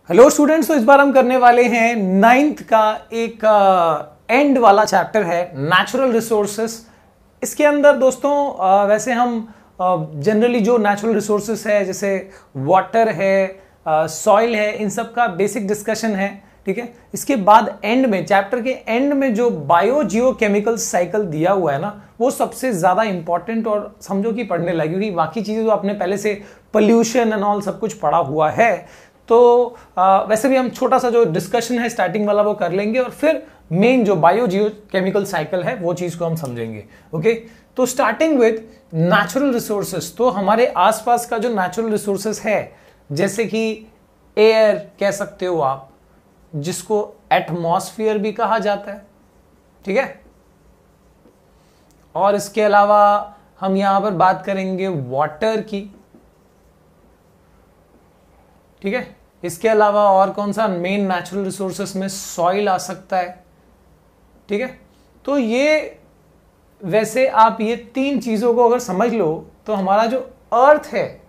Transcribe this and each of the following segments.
Hello students, तो इस बार हम करने वाले हैं 9th का एक एंड वाला चैप्टर है नेचुरल रिसोर्सेस। इसके अंदर दोस्तों वैसे हम जनरली जो नेचुरल रिसोर्सेस है जैसे वाटर है, सॉइल है, इन सब का बेसिक डिस्कशन है। ठीक है, इसके बाद एंड में चैप्टर के एंड में जो बायो जियो केमिकल साइकिल दिया हुआ है ना, वो सबसे ज्यादा इंपॉर्टेंट और समझो कि पढ़ने लगी, क्योंकि बाकी चीजें तो आपने पहले से पोल्यूशन एंड ऑल सब कुछ पढ़ा हुआ है। तो वैसे भी हम छोटा सा जो डिस्कशन है स्टार्टिंग वाला वो कर लेंगे और फिर मेन जो बायो जियो केमिकल साइकिल है वो चीज को हम समझेंगे। ओके, तो स्टार्टिंग विद नेचुरल रिसोर्सेस। तो हमारे आसपास का जो नेचुरल रिसोर्सेस है जैसे कि एयर कह सकते हो आप, जिसको एटमॉस्फेयर भी कहा जाता है। ठीक है, और इसके अलावा हम यहां पर बात करेंगे वाटर की। ठीक है, इसके अलावा और कौन सा मेन नेचुरल रिसोर्सेस में सॉइल आ सकता है। ठीक है, तो ये वैसे आप ये तीन चीजों को अगर समझ लो तो हमारा जो अर्थ है,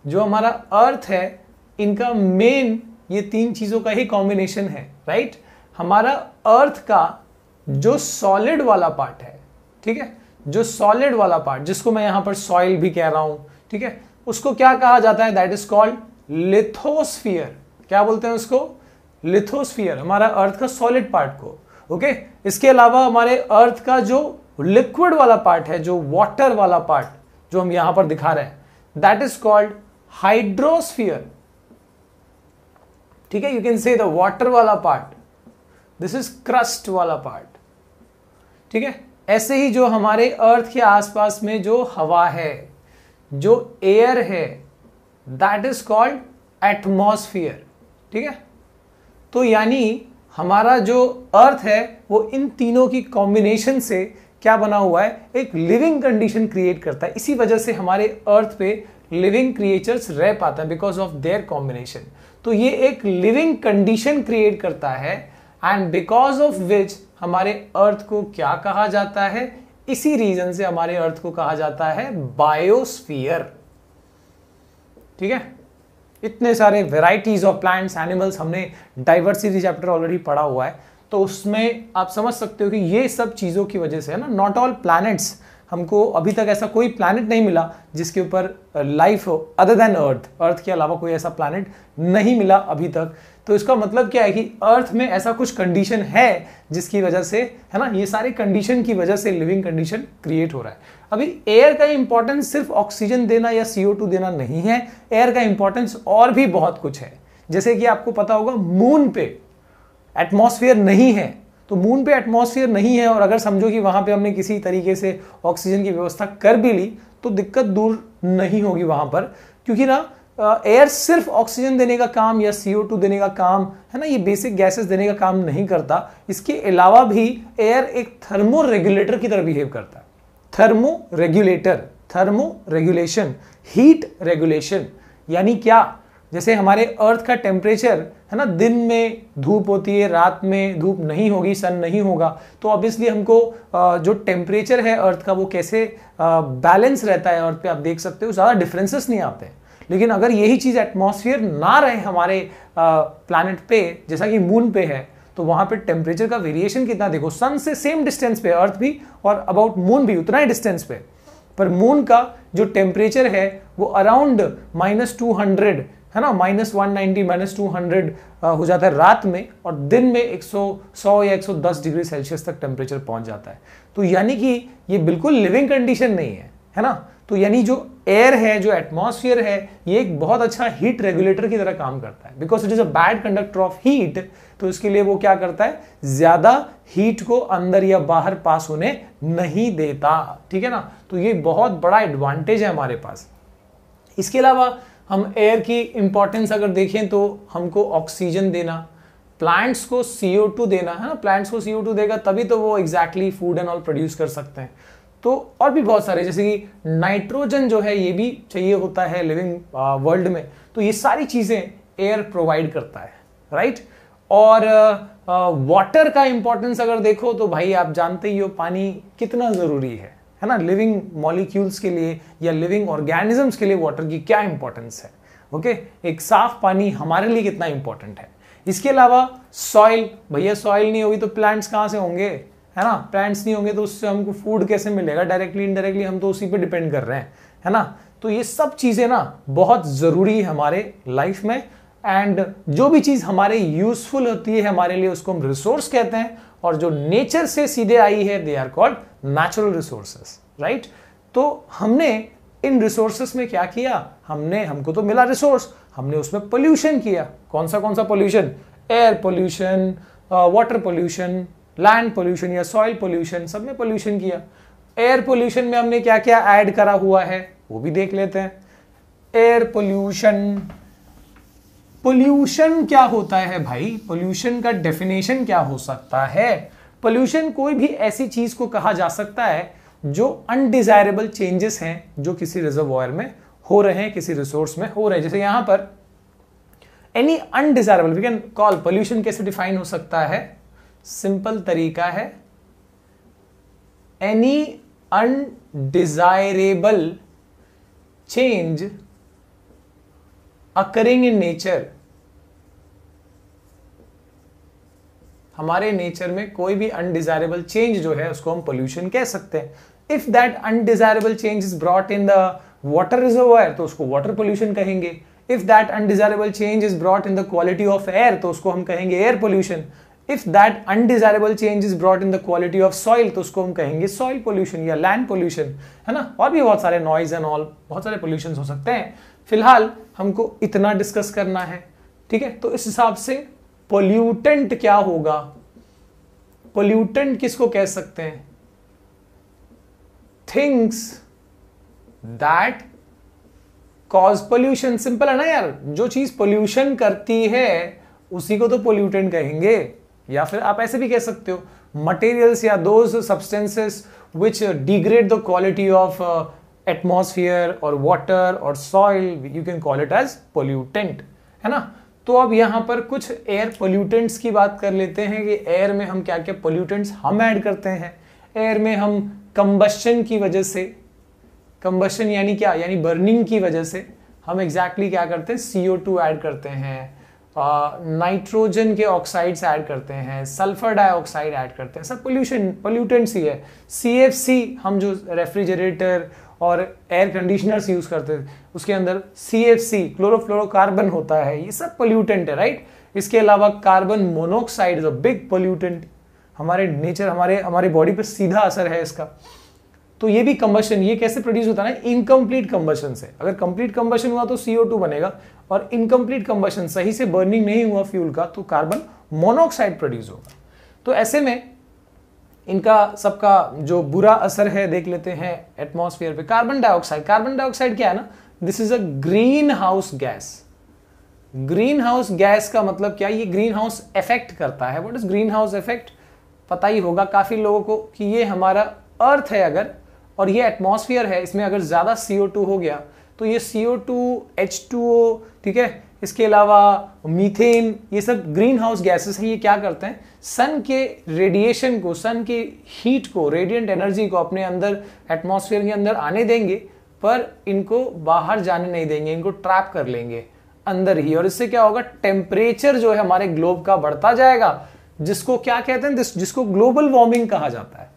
जो हमारा अर्थ है, इनका मेन ये तीन चीजों का ही कॉम्बिनेशन है। राइट, हमारा अर्थ का जो सॉलिड वाला पार्ट है, ठीक है, जो सॉलिड वाला पार्ट जिसको मैं यहां पर सॉइल भी कह रहा हूं, ठीक है, उसको क्या कहा जाता है? That is called lithosphere. क्या बोलते हैं उसको? लिथोस्फीयर, हमारा अर्थ का सॉलिड पार्ट को। ओके, इसके अलावा हमारे अर्थ का जो लिक्विड वाला पार्ट है, जो वाटर वाला पार्ट जो हम यहां पर दिखा रहे हैं, दैट इज कॉल्ड हाइड्रोस्फीयर। ठीक है, you can say the water वाला पार्ट, दिस इज क्रस्ट वाला पार्ट। ठीक है, ऐसे ही जो हमारे अर्थ के आसपास में जो हवा है, जो एयर है, दैट इज कॉल्ड एटमॉस्फियर। ठीक है, तो यानी हमारा जो अर्थ है वो इन तीनों की कॉम्बिनेशन से क्या बना हुआ है? एक लिविंग कंडीशन क्रिएट करता है। इसी वजह से हमारे अर्थ पे लिविंग क्रिएचर्स रह पाते हैं, बिकॉज ऑफ देयर कॉम्बिनेशन। तो ये एक लिविंग कंडीशन क्रिएट करता है एंड बिकॉज ऑफ विच हमारे अर्थ को क्या कहा जाता है? इसी रीजन से हमारे अर्थ को कहा जाता है बायोस्फीयर। ठीक है, इतने सारे वेराइटीज ऑफ प्लांट्स, एनिमल्स, हमने डाइवर्सिटी चैप्टर ऑलरेडी पढ़ा हुआ है, तो उसमें आप समझ सकते हो कि ये सब चीजों की वजह से है ना, नॉट ऑल प्लैनेट्स, हमको अभी तक ऐसा कोई प्लैनेट नहीं मिला जिसके ऊपर लाइफ हो अदर देन अर्थ। अर्थ के अलावा कोई ऐसा प्लैनेट नहीं मिला अभी तक। तो इसका मतलब क्या है कि अर्थ में ऐसा कुछ कंडीशन है जिसकी वजह से, है ना, ये सारे कंडीशन की वजह से लिविंग कंडीशन क्रिएट हो रहा है। अभी एयर का इंपॉर्टेंस सिर्फ ऑक्सीजन देना या CO2 देना नहीं है, एयर का इंपॉर्टेंस और भी बहुत कुछ है। जैसे कि आपको पता होगा मून पे एटमॉस्फेयर नहीं है, तो मून पे एटमॉस्फेयर नहीं है और अगर समझो कि वहां पे हमने किसी तरीके से ऑक्सीजन की व्यवस्था कर भी ली तो दिक्कत दूर नहीं होगी वहां पर, क्योंकि ना एयर सिर्फ ऑक्सीजन देने का काम या CO2 देने का काम, है ना, ये बेसिक गैसेस देने का काम नहीं करता। इसके अलावा भी एयर एक थर्मो रेगुलेटर की तरह बिहेव करता है। Thermo regulator, thermo regulation, heat regulation. यानी क्या? जैसे हमारे अर्थ का टेम्परेचर है ना, दिन में धूप होती है, रात में धूप नहीं होगी, सन नहीं होगा, तो ऑब्वियसली हमको जो टेम्परेचर है अर्थ का वो कैसे बैलेंस रहता है अर्थ पे, आप देख सकते हो ज्यादा डिफरेंसेस नहीं आते हैं। लेकिन अगर यही चीज एटमॉस्फेयर ना रहे हमारे प्लैनेट पे, जैसा कि मून पे है, तो वहां पे टेम्परेचर का वेरिएशन कितना देखो। सन से सेम डिस्टेंस पे अर्थ भी और अबाउट मून भी उतना ही डिस्टेंस पे, पर मून का जो टेम्परेचर है वो अराउंड -200, है ना, -190, -200 हो जाता है रात में, और दिन में 100 या 110 डिग्री सेल्सियस तक टेम्परेचर पहुंच जाता है। तो यानी कि ये बिल्कुल लिविंग कंडीशन नहीं है ना। तो यानी जो एयर है, जो एटमॉस्फेयर है, ये एक बहुत अच्छा हीट रेगुलेटर की तरह काम करता है, because it is a bad conductor of heat. तो इसके लिए वो क्या करता है? ज्यादा हीट को अंदर या बाहर पास होने नहीं देता। ठीक है ना, तो ये बहुत बड़ा एडवांटेज है हमारे पास। इसके अलावा हम एयर की इंपॉर्टेंस अगर देखें तो हमको ऑक्सीजन देना, प्लांट्स को CO2 देना, है ना, प्लांट्स को CO2 देगा तभी तो वो exactly food and all produce कर सकते हैं। तो और भी बहुत सारे, जैसे कि नाइट्रोजन जो है ये भी चाहिए होता है लिविंग वर्ल्ड में। तो ये सारी चीजें एयर प्रोवाइड करता है। राइट, और वाटर का इंपॉर्टेंस अगर देखो तो भाई आप जानते ही हो पानी कितना जरूरी है ना, लिविंग मॉलिक्यूल्स के लिए या लिविंग ऑर्गेनिजम्स के लिए वाटर की क्या इंपॉर्टेंस है। ओके, एक साफ पानी हमारे लिए कितना इंपॉर्टेंट है। इसके अलावा सॉइल, भैया सॉइल नहीं होगी तो प्लांट्स कहाँ से होंगे, है ना, प्लांट्स नहीं होंगे तो उससे हमको फूड कैसे मिलेगा, डायरेक्टली इनडायरेक्टली हम तो उसी पे डिपेंड कर रहे हैं, है ना। तो ये सब चीजें ना बहुत जरूरी है हमारे लाइफ में, एंड जो भी चीज हमारे यूजफुल होती है हमारे लिए उसको हम रिसोर्स कहते हैं, और जो नेचर से सीधे आई है they are called natural resources, right. तो हमने इन रिसोर्सेस में क्या किया, हमको तो मिला रिसोर्स, हमने उसमें पोल्यूशन किया। कौन सा pollution, air pollution, water pollution, land pollution या सॉइल पोल्यूशन, सब में पोल्यूशन किया। एयर पोल्यूशन में हमने क्या क्या ऐड करा हुआ है वो भी देख लेते हैं। एयर पोल्यूशन, पोल्यूशन क्या होता है भाई, पोल्यूशन का डेफिनेशन क्या हो सकता है। पोल्यूशन कोई भी ऐसी चीज को कहा जा सकता है जो अनडिजायरेबल चेंजेस हैं जो किसी रिजर्वॉयर में हो रहे हैं, किसी रिसोर्स में हो रहे हैं। जैसे यहां पर any undesirable, we can call pollution. कैसे डिफाइन हो सकता है, सिंपल तरीका है, any undesirable change occurring in nature. हमारे नेचर में कोई भी अनडिजायरेबल चेंज जो है उसको हम पोल्यूशन कह सकते हैं। If that undesirable change is brought in the water reservoir तो उसको वाटर पोल्यूशन कहेंगे। If that undesirable change is brought in the quality of air तो उसको हम कहेंगे air pollution. If that undesirable change is brought in the quality of soil तो उसको हम कहेंगे सॉइल पोल्यूशन या लैंड पोल्यूशन, है ना। और भी बहुत सारे नॉइज एंड ऑल, बहुत सारे पोल्यूशन हो सकते हैं। फिलहाल हमको इतना डिस्कस करना है, ठीक है। तो इस हिसाब से पोल्यूटेंट क्या होगा, पोल्यूटेंट किसको कह सकते हैं, things that cause pollution. Simple है ना यार, जो चीज पोल्यूशन करती है उसी को तो पोल्यूटेंट कहेंगे। या फिर आप ऐसे भी कह सकते हो, मटेरियल्स या those substances which degrade the quality of atmosphere और वाटर और soil, you can call it as pollutant, है ना। तो अब यहां पर कुछ एयर पोल्यूटेंट्स की बात कर लेते हैं कि एयर में हम क्या क्या पोल्यूटेंट्स हम ऐड करते हैं। एयर में हम कंबशन की वजह से, कंबशन यानी क्या, यानी बर्निंग की वजह से हम एग्जैक्टली क्या करते हैं, CO2 ऐड करते हैं, नाइट्रोजन के ऑक्साइड्स ऐड करते हैं, सल्फर डाइऑक्साइड ऐड करते हैं, सब पोल्यूटेंट्स ही है। CFC हम जो रेफ्रिजरेटर और एयर कंडीशनर्स यूज करते हैं उसके अंदर CFC क्लोरोफ्लोरोकार्बन होता है, ये सब पोल्यूटेंट है, राइट। इसके अलावा carbon monoxide is a big pollutant, हमारे नेचर, हमारे बॉडी पर सीधा असर है इसका। तो ये भी कंबशन, ये कैसे प्रोड्यूस होता है ना, इनकम्प्लीट कंबशन से। अगर कंप्लीट कंबशन हुआ तो CO2 बनेगा, और इनकम्प्लीट कंबशन, सही से बर्निंग नहीं हुआ फ्यूल का, तो कार्बन मोनोऑक्साइड प्रोड्यूस होगा। तो ऐसे में इनका सबका जो बुरा असर है देख लेते हैं एटमॉस्फेयर पे। कार्बन डाइऑक्साइड, कार्बन डाइऑक्साइड क्या है ना, this is a green house gas. Green house gas का मतलब क्या, ये ग्रीन हाउस इफेक्ट करता है। What is green house effect, पता ही होगा काफी लोगों को कि ये हमारा अर्थ है अगर, और ये एटमॉस्फेयर है, इसमें अगर ज्यादा CO2 हो गया तो ये CO2, H2O, ठीक है, इसके अलावा मीथेन, ये सब ग्रीन हाउस गैसेस हैं। ये क्या करते हैं, सन के रेडिएशन को, सन के हीट को, रेडिएंट एनर्जी को अपने अंदर एटमॉस्फेयर के अंदर आने देंगे, पर इनको बाहर जाने नहीं देंगे, इनको ट्रैप कर लेंगे अंदर ही। और इससे क्या होगा, टेम्परेचर जो है हमारे ग्लोब का बढ़ता जाएगा, जिसको क्या कहते हैं, जिसको ग्लोबल वार्मिंग कहा जाता है।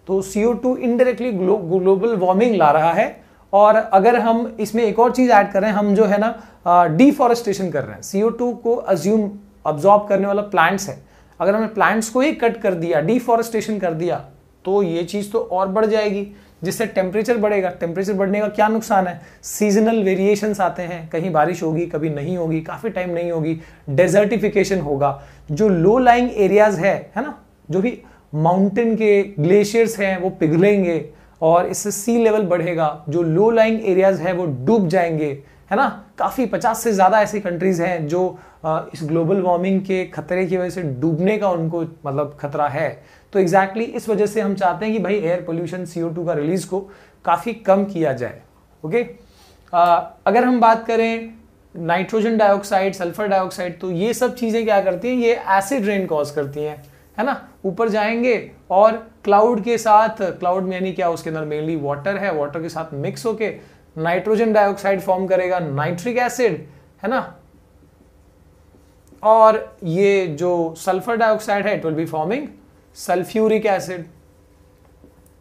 तो CO2 इनडायरेक्टली ग्लोबल वार्मिंग ला रहा है। और अगर हम इसमें एक और चीज ऐड कर रहे हैं, हम जो है ना डिफॉरेस्टेशन कर रहे हैं। CO2 को अब्जॉर्ब करने वाला प्लांट्स है, अगर हमने प्लांट्स को ही कट कर दिया, डिफॉरेस्टेशन कर दिया, तो ये चीज तो और बढ़ जाएगी, जिससे टेम्परेचर बढ़ेगा। टेम्परेचर बढ़ने का क्या नुकसान है, सीजनल वेरिएशंस आते हैं, कहीं बारिश होगी, कभी नहीं होगी, काफी टाइम नहीं होगी, डेजर्टिफिकेशन होगा, जो लो लाइंग एरियाज है ना, जो भी माउंटेन के ग्लेशियर्स हैं वो पिघलेंगे, और इससे सी लेवल बढ़ेगा, जो लो लाइंग एरियाज है वो डूब जाएंगे, है ना। काफी 50 से ज्यादा ऐसी कंट्रीज हैं जो इस ग्लोबल वार्मिंग के खतरे की वजह से डूबने का उनको मतलब खतरा है। तो एग्जैक्टली इस वजह से हम चाहते हैं कि भाई एयर पोल्यूशन, CO2 का रिलीज को काफी कम किया जाए। ओके, अगर हम बात करें नाइट्रोजन डाइऑक्साइड, सल्फर डाइऑक्साइड, तो ये सब चीजें क्या करती हैं, ये एसिड रेन कॉज करती हैं, है ना। ऊपर जाएंगे और क्लाउड के साथ, क्लाउड में यानी क्या, उसके अंदर मेनली वाटर है, वाटर के साथ मिक्स होके नाइट्रोजन डाइऑक्साइड फॉर्म करेगा, नाइट्रिक एसिड, है ना, और ये जो सल्फर डाइऑक्साइड है it will be forming sulphuric acid.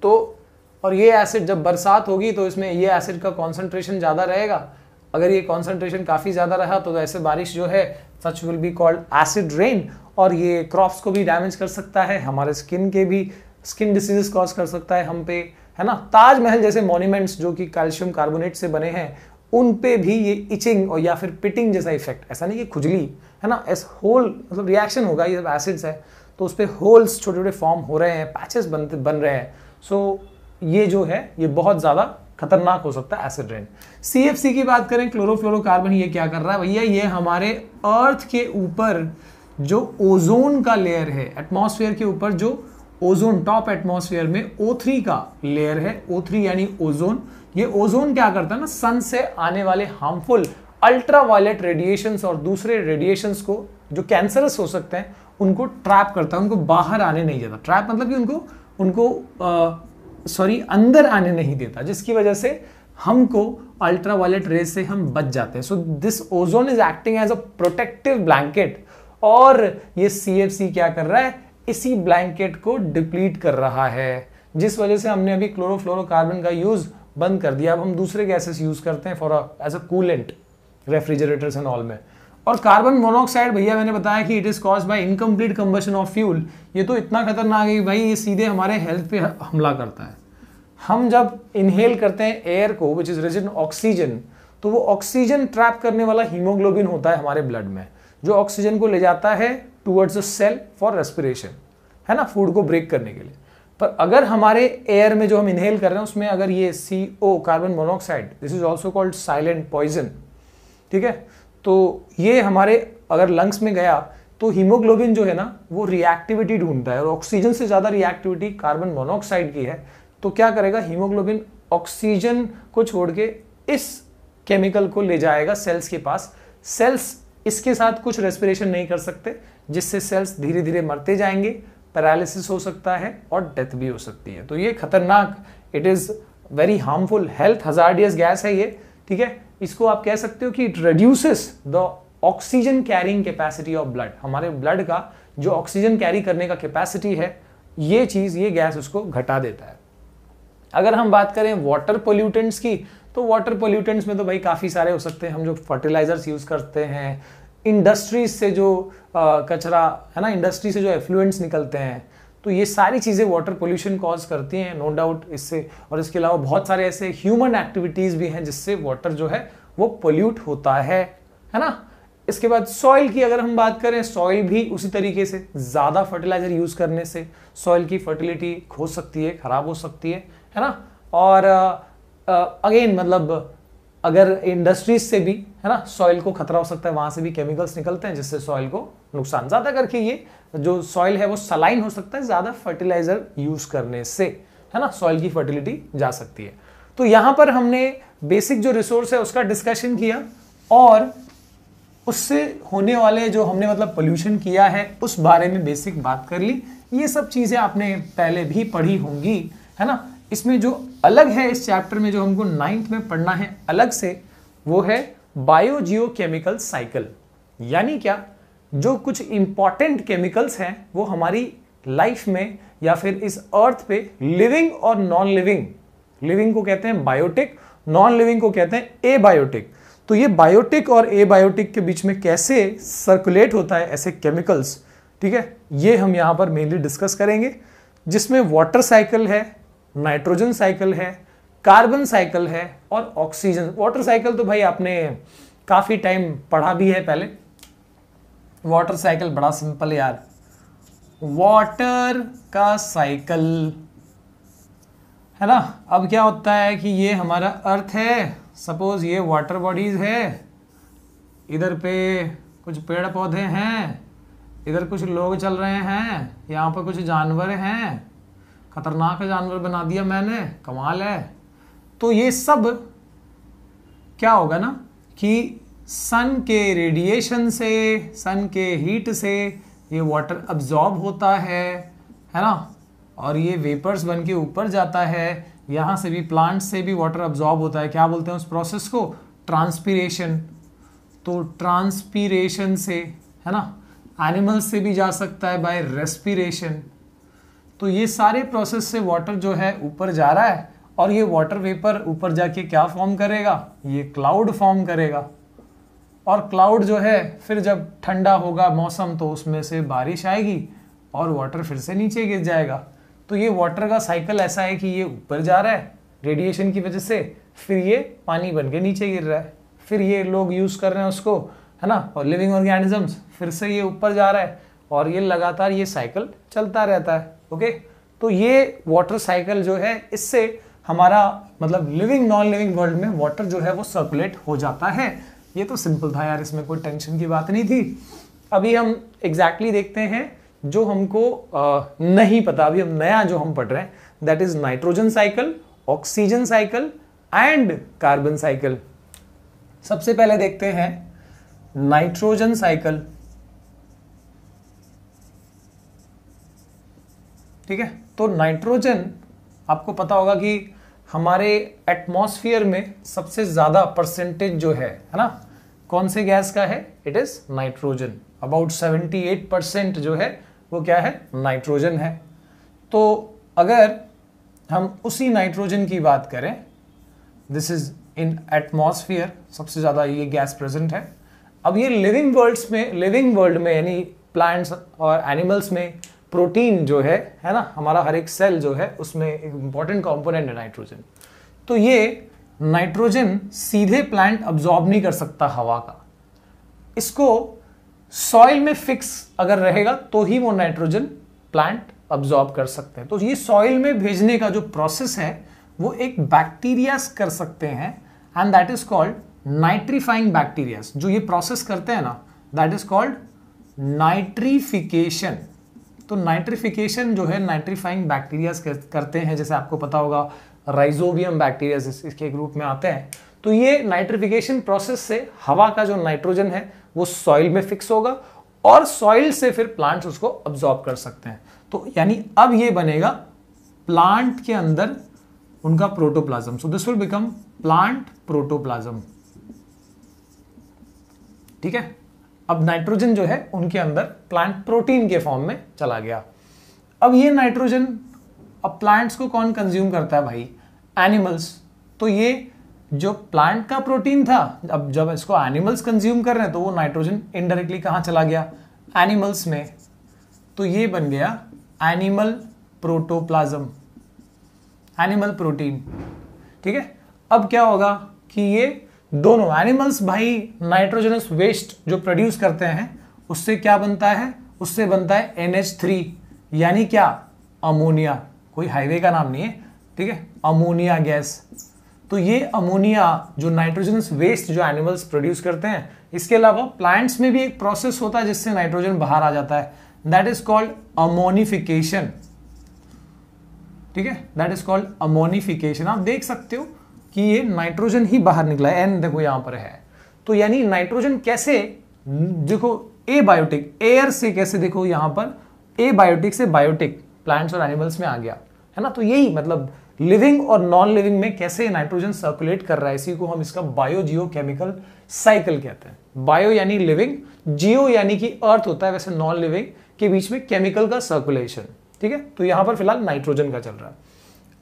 तो और ये एसिड जब बरसात होगी तो इसमें ये एसिड का कॉन्सेंट्रेशन ज़्यादा रहेगा। अगर ये कॉन्सेंट्रेशन काफ़ी ज़्यादा रहा तो ऐसे बारिश जो है such will be called acid rain, और ये क्रॉप्स को भी डैमेज कर सकता है, हमारे स्किन के भी स्किन डिसीजेस कॉज कर सकता है हम पे, है ना। ताजमहल जैसे मॉन्यूमेंट्स जो कि कैल्शियम कार्बोनेट से बने हैं उन पे भी ये इचिंग और या फिर पिटिंग जैसा इफेक्ट, ऐसा नहीं कि खुजली, है ना, ऐसा होल मतलब रिएक्शन होगा, ये एसिड्स है तो उस पर होल्स छोटे छोटे फॉर्म हो रहे हैं, पैचेस बन रहे हैं। सो ये जो है ये बहुत ज़्यादा खतरनाक हो सकता है एसिड रेन। CFC की बात करें, क्लोरोफ्लोरोकार्बन, ये क्या कर रहा है भैया, ये हमारे अर्थ के ऊपर जो ओजोन का लेयर है, एटमॉस्फेयर के ऊपर जो ओजोन टॉप एटमॉस्फेयर में O3 का लेयर है, O3 यानी ओजोन, ये ओजोन क्या करता है ना, सन से आने वाले हार्मफुल अल्ट्रावायलेट रेडिएशंस और दूसरे रेडिएशंस को जो कैंसरस हो सकते हैं उनको ट्रैप करता है, उनको बाहर आने नहीं देता। ट्रैप मतलब कि उनको अंदर आने नहीं देता, जिसकी वजह से हमको अल्ट्रावायलेट रेज से हम बच जाते हैं। So this ozone is acting as a protective blanket, और ये CFC क्या कर रहा है, इसी ब्लैंकेट को डिप्लीट कर रहा है, जिस वजह से हमने अभी क्लोरोफ्लोरोकार्बन का यूज बंद कर दिया। अब हम दूसरे गैसेस यूज करते हैं for as a coolant refrigerators and all में। और कार्बन मोनोऑक्साइड भैया मैंने बताया कि it is caused by incomplete combustion of fuel. ये तो इतना खतरनाक है कि भाई ये सीधे हमारे हेल्थ पे हमला करता है। हम जब इनहेल करते हैं एयर को which is rich in oxygen, तो वो ऑक्सीजन ट्रैप करने वाला हीमोग्लोबिन होता है हमारे ब्लड में, जो ऑक्सीजन को ले जाता है towards a cell for respiration, है ना, फूड को ब्रेक करने के लिए। पर अगर हमारे एयर में जो हम इनहेल कर रहे हैं उसमें अगर ये CO carbon monoxide, this is also called silent poison, ठीक है, तो ये हमारे अगर लंग्स में गया तो हीमोग्लोबिन जो है ना वो रिएक्टिविटी ढूंढता है, और ऑक्सीजन से ज्यादा रिएक्टिविटी कार्बन मोनोऑक्साइड की है। तो क्या करेगा, हीमोग्लोबिन ऑक्सीजन को छोड़ के इस केमिकल को ले जाएगा सेल्स के पास। सेल्स इसके साथ कुछ रेस्पिरेशन नहीं कर सकते, जिससे सेल्स धीरे धीरे मरते जाएंगे, पैरालिसिस हो सकता है और डेथ भी हो सकती है। तो ये खतरनाक, it is very harmful, health hazardous gas है ये, ठीक है। इसको आप कह सकते हो कि it reduces the oxygen carrying capacity of blood. हमारे ब्लड का जो ऑक्सीजन कैरी करने का कैपेसिटी है, ये चीज, ये गैस उसको घटा देता है। अगर हम बात करें वाटर पोल्यूटेंट्स की, तो वाटर पोल्यूटेंट्स में तो भाई काफी सारे हो सकते हैं। हम जो फर्टिलाइजर्स यूज करते हैं, इंडस्ट्रीज से जो कचरा है ना, इंडस्ट्री से जो एफ्लुएंट्स निकलते हैं, तो ये सारी चीजें वाटर पोल्यूशन कॉज करती हैं, नो डाउट इससे। और इसके अलावा बहुत सारे ऐसे ह्यूमन एक्टिविटीज भी हैं जिससे वाटर जो है वो पोल्यूट होता है ना। इसके बाद सॉइल की अगर हम बात करें, सॉइल भी उसी तरीके से ज्यादा फर्टिलाइजर यूज करने से सॉइल की फर्टिलिटी हो सकती है, खराब हो सकती है ना। और अगेन मतलब अगर इंडस्ट्रीज से भी, है ना, सॉइल को खतरा हो सकता है, वहां से भी केमिकल्स निकलते हैं जिससे सॉइल को नुकसान। ज्यादा करके ये जो सॉइल है वो सलाइन हो सकता है ज्यादा फर्टिलाइजर यूज करने से, है ना, सॉइल की फर्टिलिटी जा सकती है। तो यहां पर हमने बेसिक जो रिसोर्स है उसका डिस्कशन किया, और उससे होने वाले जो हमने मतलब पोल्यूशन किया है उस बारे में बेसिक बात कर ली। ये सब चीजें आपने पहले भी पढ़ी होंगी, है ना। इसमें जो अलग है इस चैप्टर में, जो हमको 9th में पढ़ना है अलग से, वो है बायोजियोकेमिकल साइकिल। यानी क्या, जो कुछ इंपॉर्टेंट केमिकल्स हैं वो हमारी लाइफ में या फिर इस अर्थ पे लिविंग और नॉन लिविंग, लिविंग को कहते हैं बायोटिक, नॉन लिविंग को कहते हैं एबायोटिक। तो ये बायोटिक और एबायोटिक के बीच में कैसे सर्कुलेट होता है ऐसे केमिकल्स, ठीक है, ये हम यहां पर मेनली डिस्कस करेंगे, जिसमें वाटर साइकिल है, नाइट्रोजन साइकिल है, कार्बन साइकिल है और ऑक्सीजन। वाटर साइकिल तो भाई आपने काफी टाइम पढ़ा भी है पहले। वाटर साइकिल बड़ा सिंपल है यार, वाटर का साइकिल, है ना। अब क्या होता है कि ये हमारा अर्थ है, सपोज ये वाटर बॉडीज है, इधर पे कुछ पेड़ पौधे हैं, इधर कुछ लोग चल रहे हैं, यहाँ पर कुछ जानवर हैं, खतरनाक जानवर बना दिया मैंने, कमाल है। तो ये सब क्या होगा ना कि सन के रेडिएशन से, सन के हीट से ये वाटर अब्जॉर्ब होता है ना, और ये वेपर्स बन के ऊपर जाता है। यहाँ से भी, प्लांट से भी वाटर अब्जॉर्ब होता है। क्या बोलते हैं उस प्रोसेस को, ट्रांसपीरेशन। तो ट्रांसपीरेशन से, है ना, एनिमल्स से भी जा सकता है बाय रेस्पिरेशन। तो ये सारे प्रोसेस से वाटर जो है ऊपर जा रहा है और ये वाटर वेपर ऊपर जाके क्या फॉर्म करेगा, ये क्लाउड फॉर्म करेगा। और क्लाउड जो है फिर जब ठंडा होगा मौसम तो उसमें से बारिश आएगी और वाटर फिर से नीचे गिर जाएगा। तो ये वाटर का साइकिल ऐसा है कि ये ऊपर जा रहा है रेडिएशन की वजह से, फिर ये पानी बन के नीचे गिर रहा है, फिर ये लोग यूज कर रहे हैं उसको, है ना, और लिविंग ऑर्गेनिजम्स, फिर से ये ऊपर जा रहा है और ये लगातार ये साइकिल चलता रहता है। ओके, तो ये वाटर साइकिल जो है इससे हमारा मतलब लिविंग नॉन लिविंग वर्ल्ड में वाटर जो है वो सर्कुलेट हो जाता है। ये तो सिंपल था यार, इसमें कोई टेंशन की बात नहीं थी। अभी हम एग्जैक्टली देखते हैं जो हमको नहीं पता, अभी हम नया जो हम पढ़ रहे हैं, that is nitrogen cycle, oxygen cycle and carbon cycle. सबसे पहले देखते हैं नाइट्रोजन साइकिल। ठीक है, तो नाइट्रोजन आपको पता होगा कि हमारे एटमॉस्फेयर में सबसे ज्यादा परसेंटेज जो है ना, कौन से गैस का है, इट इज नाइट्रोजन। अबाउट 78% जो है वो क्या है, नाइट्रोजन है। तो अगर हम उसी नाइट्रोजन की बात करें, दिस इज इन एटमॉस्फेयर, सबसे ज्यादा ये गैस प्रेजेंट है। अब ये लिविंग वर्ल्ड में यानी प्लांट्स और एनिमल्स में प्रोटीन जो है ना, हमारा हर एक सेल जो है उसमें एक इंपॉर्टेंट कंपोनेंट है नाइट्रोजन। तो ये नाइट्रोजन सीधे प्लांट अब्सॉर्ब नहीं कर सकता हवा का, इसको सॉइल में फिक्स अगर रहेगा तो ही वो नाइट्रोजन प्लांट अब्सॉर्ब कर सकते हैं। तो ये सॉइल में भेजने का जो प्रोसेस है वो एक बैक्टीरियाज कर सकते हैं, and that is called nitrifying bacterias. जो ये प्रोसेस करते हैं ना, दैट इज कॉल्ड नाइट्रिफिकेशन। तो नाइट्रिफिकेशन जो है नाइट्रीफाइंग बैक्टीरियाज करते हैं, जैसे आपको पता होगा राइजोबियम बैक्टीरियाज इसके ग्रुप में आते हैं। तो ये नाइट्रिफिकेशन प्रोसेस से हवा का जो नाइट्रोजन है वो सॉइल में फिक्स होगा और सॉइल से फिर प्लांट्स उसको अब्सॉर्ब कर सकते हैं। तो यानी अब ये बनेगा प्लांट के अंदर उनका protoplasm. So this will become plant protoplasm. ठीक है, अब नाइट्रोजन जो है उनके अंदर प्लांट प्रोटीन के फॉर्म में चला गया। अब ये नाइट्रोजन अब प्लांट्स को कौन कंज्यूम करता है भाई, एनिमल्स। तो ये जो प्लांट का प्रोटीन था, अब जब इसको एनिमल्स कंज्यूम कर रहे हैं तो वो नाइट्रोजन इनडायरेक्टली कहां चला गया, एनिमल्स में। तो ये बन गया एनिमल प्रोटोप्लाज्म, एनिमल प्रोटीन। ठीक है, अब क्या होगा कि ये दोनों एनिमल्स भाई नाइट्रोजनस वेस्ट जो प्रोड्यूस करते हैं उससे क्या बनता है, उससे बनता है NH3, यानी क्या, अमोनिया। कोई हाईवे का नाम नहीं है, ठीक है, अमोनिया गैस। तो ये अमोनिया जो नाइट्रोजनस वेस्ट जो एनिमल्स प्रोड्यूस करते हैं, इसके अलावा प्लांट्स में भी एक प्रोसेस होता है जिससे नाइट्रोजन बाहर आ जाता है, दैट इज कॉल्ड अमोनिफिकेशन। ठीक है, दैट इज कॉल्ड अमोनिफिकेशन। आप देख सकते हो कि ये नाइट्रोजन ही बाहर निकला है, एन देखो यहां पर है। तो यानी नाइट्रोजन कैसे, देखो एबायोटिक, एयर से कैसे, देखो यहां पर एबायोटिक से बायोटिक प्लांट्स और एनिमल्स में आ गया, है ना। तो यही मतलब लिविंग और नॉन लिविंग में कैसे नाइट्रोजन सर्कुलेट कर रहा है, इसी को हम इसका बायो जियो केमिकल साइकिल कहते हैं। बायो यानी लिविंग, जियो यानी कि अर्थ होता है, वैसे नॉन लिविंग के बीच में केमिकल का सर्कुलेशन। ठीक है, तो यहां पर फिलहाल नाइट्रोजन का चल रहा है।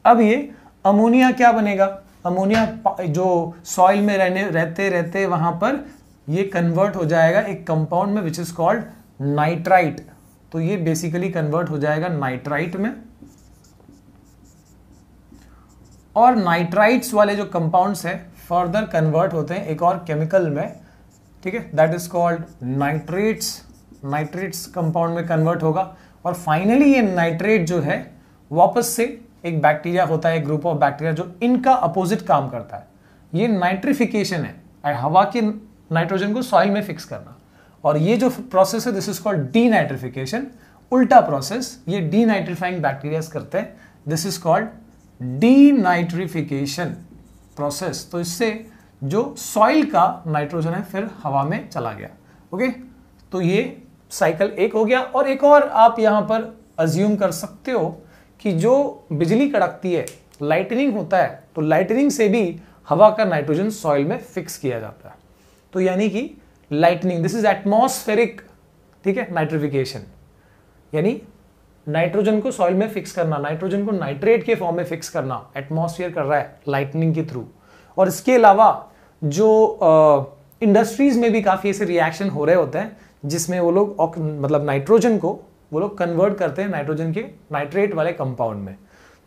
अब ये अमोनिया क्या बनेगा, अमोनिया जो सॉइल में रहते रहते वहां पर ये कन्वर्ट हो जाएगा एक कंपाउंड में विच इज कॉल्ड नाइट्राइट। तो ये बेसिकली कन्वर्ट हो जाएगा नाइट्राइट में, और नाइट्राइट्स वाले जो कंपाउंड्स हैं फर्दर कन्वर्ट होते हैं एक और केमिकल में। ठीक है, that is called nitrates. Nitrates compound में कन्वर्ट होगा और फाइनली ये नाइट्रेट जो है वापस से एक बैक्टीरिया होता है, ग्रुप ऑफ बैक्टीरिया जो इनका अपोजिट काम करता है। ये नाइट्रिफिकेशन है, हवा के नाइट्रोजन को सॉइल में फिक्स करना। और ये जो प्रोसेस है दिस इज कॉल्ड डीनाइट्रिफिकेशन, उल्टा प्रोसेस ये डीनाइट्रिफाइंग बैक्टीरिया करते हैं, this is called denitrification process. तो इससे जो सॉइल का नाइट्रोजन है फिर हवा में चला गया। ओके, तो ये साइकिल एक हो गया। और एक और आप यहां पर अज्यूम कर सकते हो कि जो बिजली कड़कती है, लाइटनिंग होता है, तो लाइटनिंग से भी हवा का नाइट्रोजन सॉइल में फिक्स किया जाता है। तो यानी कि लाइटनिंग, दिस इज एटमॉस्फेरिक, ठीक है, नाइट्रिफिकेशन, यानी नाइट्रोजन को सॉइल में फिक्स करना, नाइट्रोजन को नाइट्रेट के फॉर्म में फिक्स करना, एटमॉस्फेयर कर रहा है लाइटनिंग के थ्रू। और इसके अलावा जो इंडस्ट्रीज में भी काफी ऐसे रिएक्शन हो रहे होते हैं जिसमें वो लोग मतलब नाइट्रोजन को वो लोग कन्वर्ट करते हैं नाइट्रोजन के नाइट्रेट वाले कंपाउंड में।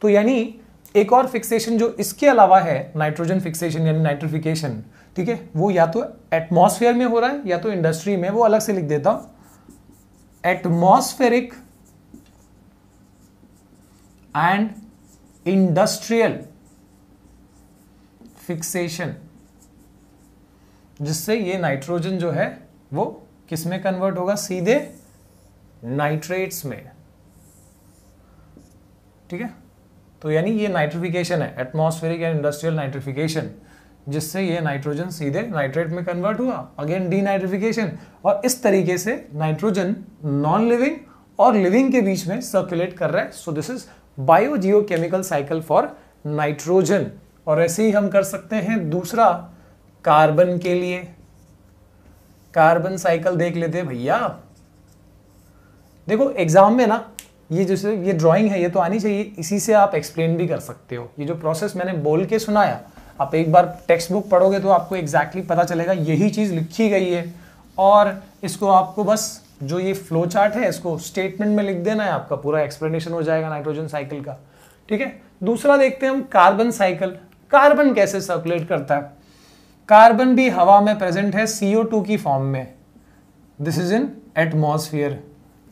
तो यानी एक और फिक्सेशन जो इसके अलावा है, नाइट्रोजन फिक्सेशन यानी नाइट्रिफिकेशन, ठीक है, वो या तो एटमॉस्फेयर में हो रहा है या तो इंडस्ट्री में, वो अलग से लिख देता हूं, एटमॉस्फेरिक एंड इंडस्ट्रियल फिक्सेशन, जिससे ये नाइट्रोजन जो है वो किस में कन्वर्ट होगा, सीधे नाइट्रेट्स में, ठीक है। तो यानी ये नाइट्रिफिकेशन है, एटमॉस्फेरिक एंड इंडस्ट्रियल नाइट्रिफिकेशन, जिससे ये नाइट्रोजन सीधे नाइट्रेट में कन्वर्ट हुआ, अगेन डीनाइट्रिफिकेशन, और इस तरीके से नाइट्रोजन नॉन लिविंग और लिविंग के बीच में सर्कुलेट कर रहा है। So this is biogeochemical cycle for nitrogen. और ऐसे ही हम कर सकते हैं दूसरा कार्बन के लिए, कार्बन साइकिल देख लेते हैं भैया। देखो एग्जाम में ना ये जैसे ये ड्राइंग है ये तो आनी चाहिए, इसी से आप एक्सप्लेन भी कर सकते हो। ये जो प्रोसेस मैंने बोल के सुनाया, आप एक बार टेक्स्ट बुक पढ़ोगे तो आपको एग्जैक्टली पता चलेगा यही चीज लिखी गई है, और इसको आपको बस जो ये फ्लो चार्ट है इसको स्टेटमेंट में लिख देना है, आपका पूरा एक्सप्लेनेशन हो जाएगा नाइट्रोजन साइकिल का, ठीक है। दूसरा देखते हैं हम कार्बन साइकिल। कार्बन कैसे सर्कुलेट करता है? कार्बन भी हवा में प्रेजेंट है CO2 की फॉर्म में, दिस इज इन एटमॉस्फेयर,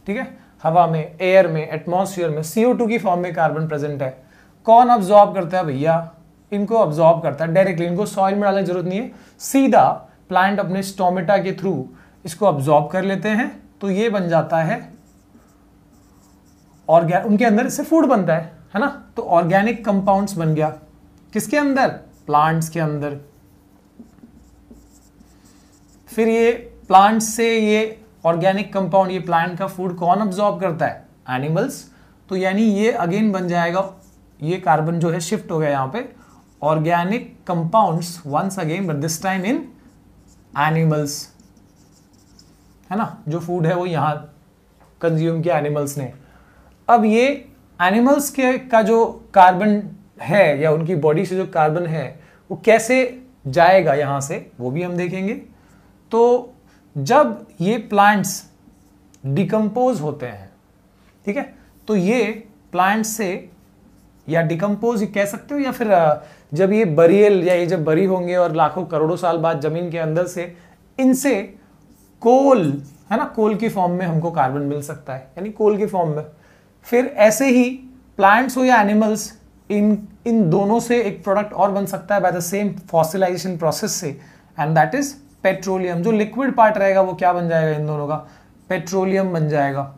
ठीक है, हवा में, एयर में, एटमॉस्फेयर में CO2 की फॉर्म में कार्बन प्रेजेंट है। कौन अब्सॉर्ब करता है भैया? इनको अब्सॉर्ब करता है डायरेक्टली, इनको सॉइल में डालने की जरूरत नहीं है, सीधा प्लांट अपने स्टोमेटा के थ्रू इसको अब्सॉर्ब कर लेते हैं, तो ये बन जाता है उनके अंदर इससे फूड बनता है ना। तो ऑर्गेनिक कंपाउंड्स बन गया, किसके अंदर? प्लांट्स के अंदर। फिर ये प्लांट से ये ऑर्गेनिक कंपाउंड, ये प्लांट का फूड कौन अब्सॉर्ब करता है? एनिमल्स। तो यानी ये अगेन बन जाएगा, ये कार्बन जो है शिफ्ट हो गया यहां पे, organic compounds once again, but this time in animals, है ना। जो फूड है वो यहां कंज्यूम किया एनिमल्स ने। अब ये एनिमल्स के का जो कार्बन है या उनकी बॉडी से जो कार्बन है वो कैसे जाएगा यहां से, वो भी हम देखेंगे। तो जब ये प्लांट्स डिकम्पोज होते हैं, ठीक है, तो ये प्लांट से या डिकम्पोज कह सकते हो, या फिर जब ये बरियल या ये जब बरी होंगे और लाखों करोड़ों साल बाद जमीन के अंदर से इनसे कोल, है ना, कोल की फॉर्म में हमको कार्बन मिल सकता है, यानी कोल की फॉर्म में। फिर ऐसे ही प्लांट्स हो या एनिमल्स, इन दोनों से एक प्रोडक्ट और बन सकता है by the same fossilisation process से, एंड दैट इज पेट्रोलियम। जो लिक्विड पार्ट रहेगा वो क्या बन जाएगा इन दोनों का? पेट्रोलियम बन जाएगा,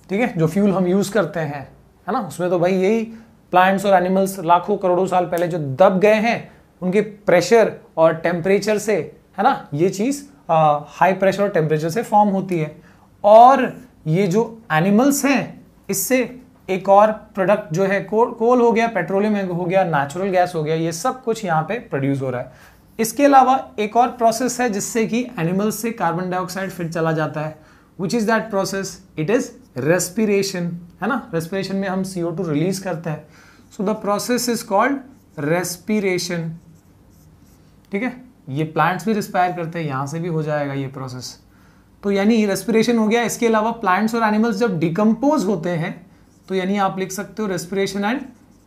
ठीक है। जो फ्यूल हम यूज करते हैं, है ना, उसमें तो भाई यही प्लांट्स और एनिमल्स लाखों करोड़ों साल पहले जो दब गए हैं, उनके प्रेशर और टेम्परेचर से, है ना, ये चीज हाई प्रेशर और टेम्परेचर से फॉर्म होती है। और ये जो एनिमल्स हैं इससे एक और प्रोडक्ट जो है कोल हो गया, पेट्रोलियम हो गया, नेचुरल गैस हो गया, ये सब कुछ यहाँ पे प्रोड्यूस हो रहा है। इसके अलावा एक और प्रोसेस है जिससे कि एनिमल्स से कार्बन डाइऑक्साइड फिर चला जाता है, which is that process? It is respiration, है ना। रेस्पिरेशन में हम CO2 रिलीज करते हैं, so the process is called respiration, ठीक है। ये प्लांट्स भी रिस्पायर करते हैं, यहां से भी हो जाएगा ये प्रोसेस। तो यानी रेस्पिरेशन हो गया। इसके अलावा प्लांट्स और एनिमल्स जब डिकम्पोज होते हैं, तो यानी आप लिख सकते हो रेस्पिरेशन एंड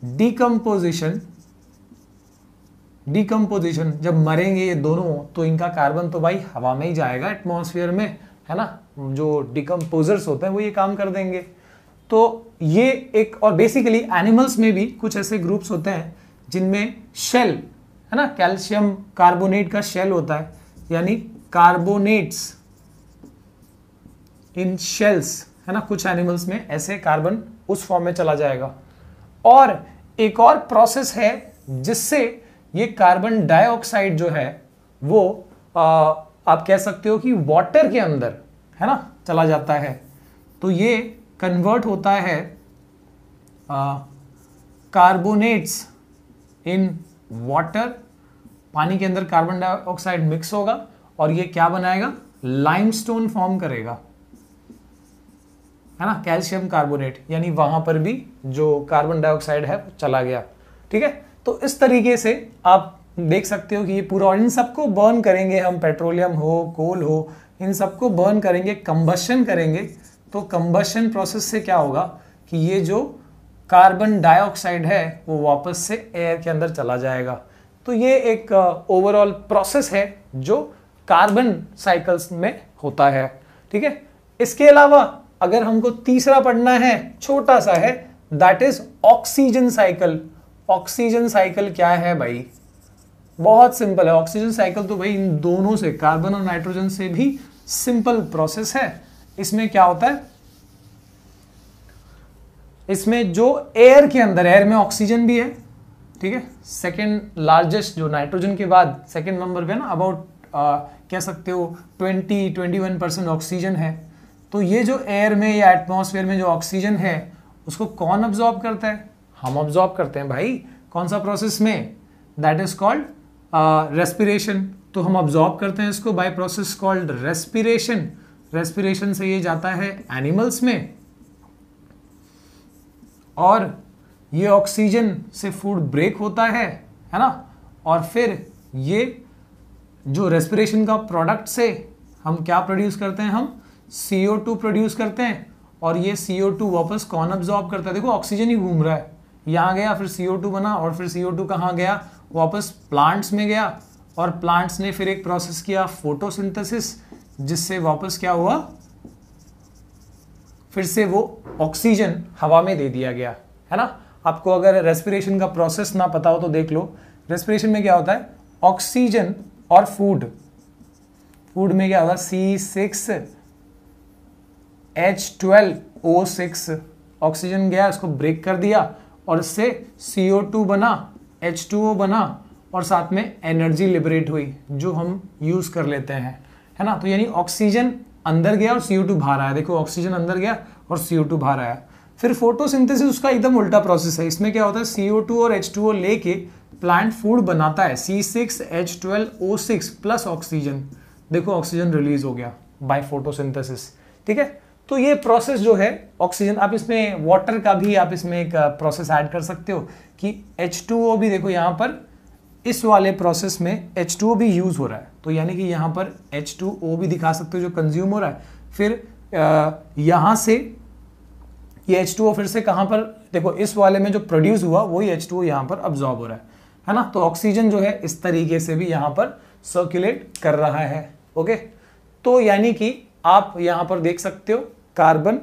डिकम्पोजिशन। डिकम्पोजिशन जब मरेंगे ये दोनों, तो इनका कार्बन तो भाई हवा में ही जाएगा, एटमॉस्फेयर में, है ना। जो डिकम्पोजर्स होते हैं वो ये काम कर देंगे। तो ये एक, और बेसिकली एनिमल्स में भी कुछ ऐसे ग्रुप्स होते हैं जिनमें शेल, है ना, कैल्शियम कार्बोनेट का शेल होता है, यानी कार्बोनेट्स इन शेल्स, है ना। कुछ एनिमल्स में ऐसे कार्बन उस फॉर्म में चला जाएगा। और एक और प्रोसेस है जिससे ये कार्बन डाइऑक्साइड जो है वो आप कह सकते हो कि वाटर के अंदर, है ना, चला जाता है। तो ये कन्वर्ट होता है कार्बोनेट्स इन वाटर, पानी के अंदर कार्बन डाइऑक्साइड मिक्स होगा और ये क्या बनाएगा, लाइमस्टोन फॉर्म करेगा, है ना, कैल्शियम कार्बोनेट, यानी वहां पर भी जो कार्बन डाइऑक्साइड है चला गया। ठीक है, तो इस तरीके से आप देख सकते हो कि ये पूरा, और इन सबको बर्न करेंगे हम, पेट्रोलियम हो, कोल हो, इन सबको बर्न करेंगे, कंबशन करेंगे। तो कंबशन प्रोसेस से क्या होगा कि ये जो कार्बन डाइऑक्साइड है वो वापस से एयर के अंदर चला जाएगा। तो ये एक ओवरऑल प्रोसेस है जो कार्बन साइकिल्स में होता है। ठीक है, इसके अलावा अगर हमको तीसरा पढ़ना है, छोटा सा है, that is oxygen cycle. Oxygen cycle क्या है भाई, बहुत सिंपल है। ऑक्सीजन साइकिल तो भाई इन दोनों से, कार्बन और नाइट्रोजन से भी सिंपल प्रोसेस है। इसमें क्या होता है, इसमें जो एयर के अंदर, एयर में ऑक्सीजन भी है, ठीक है, सेकेंड लार्जेस्ट जो नाइट्रोजन के बाद सेकेंड नंबर पे ना, अबाउट कह सकते हो 20-21% ऑक्सीजन है। तो ये जो एयर में या एटमॉस्फेयर में जो ऑक्सीजन है उसको कौन अब्जॉर्ब करता है, हम अब्जॉर्ब करते हैं भाई। कौन सा प्रोसेस में, दैट इज कॉल्ड रेस्पिरेशन। तो हम अब्जॉर्ब करते हैं इसको by process called respiration. Respiration से ये जाता है एनिमल्स में, और ये ऑक्सीजन से फूड ब्रेक होता है ना, और फिर ये जो रेस्पिरेशन का प्रोडक्ट से हम क्या प्रोड्यूस करते हैं, हम CO2 प्रोड्यूस करते हैं, और ये CO2 वापस कौन अब्जॉर्ब करता है, देखो ऑक्सीजन ही घूम रहा है, यहाँ गया फिर CO2 बना, और फिर CO2 कहाँ गया, वापस प्लांट्स में गया, और प्लांट्स ने फिर एक प्रोसेस किया फोटोसिंथेसिस, जिससे वापस क्या हुआ, फिर से वो ऑक्सीजन हवा में दे दिया गया, है ना। आपको अगर रेस्पिरेशन का प्रोसेस ना पता हो तो देख लो। रेस्पिरेशन में क्या होता है, ऑक्सीजन और फूड, फूड में क्या होगा, C6H12O6, ऑक्सीजन गया, इसको ब्रेक कर दिया, और इससे CO2 बना, H2O बना, और साथ में एनर्जी लिबरेट हुई जो हम यूज कर लेते हैं, है ना। तो यानी ऑक्सीजन अंदर गया और CO2 बाहर आया, देखो ऑक्सीजन अंदर गया और CO2 बाहर आया। फिर फोटोसिंथेसिस उसका एकदम उल्टा प्रोसेस है। इसमें क्या होता है, CO2 और H2O लेके प्लांट फूड बनाता है, C6H12O6 प्लस ऑक्सीजन, देखो ऑक्सीजन रिलीज हो गया बाय फोटोसिंथेसिस। ठीक है, तो ये प्रोसेस जो है ऑक्सीजन, आप इसमें वाटर का भी आप इसमें एक प्रोसेस ऐड कर सकते हो कि H2O भी, देखो यहाँ पर इस वाले प्रोसेस में H2O भी यूज हो रहा है, तो यानी कि यहाँ पर H2O भी दिखा सकते हो जो कंज्यूम हो रहा है। फिर यहाँ से ये H2O फिर से कहाँ पर, देखो इस वाले में जो प्रोड्यूस हुआ वही H2O यहाँ पर अब्जॉर्ब हो रहा है ना। तो ऑक्सीजन जो है इस तरीके से भी यहाँ पर सर्कुलेट कर रहा है। ओके, तो यानी कि आप यहाँ पर देख सकते हो कार्बन,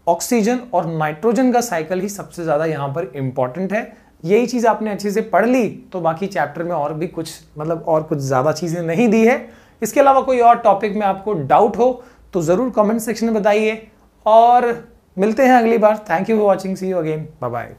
ऑक्सीजन और नाइट्रोजन का साइकिल ही सबसे ज्यादा यहाँ पर इंपॉर्टेंट है। यही चीज आपने अच्छे से पढ़ ली तो बाकी चैप्टर में और भी कुछ, मतलब और कुछ ज्यादा चीजें नहीं दी है। इसके अलावा कोई और टॉपिक में आपको डाउट हो तो जरूर कमेंट सेक्शन में बताइए, और मिलते हैं अगली बार। Thank you for watching, see you again, bye bye.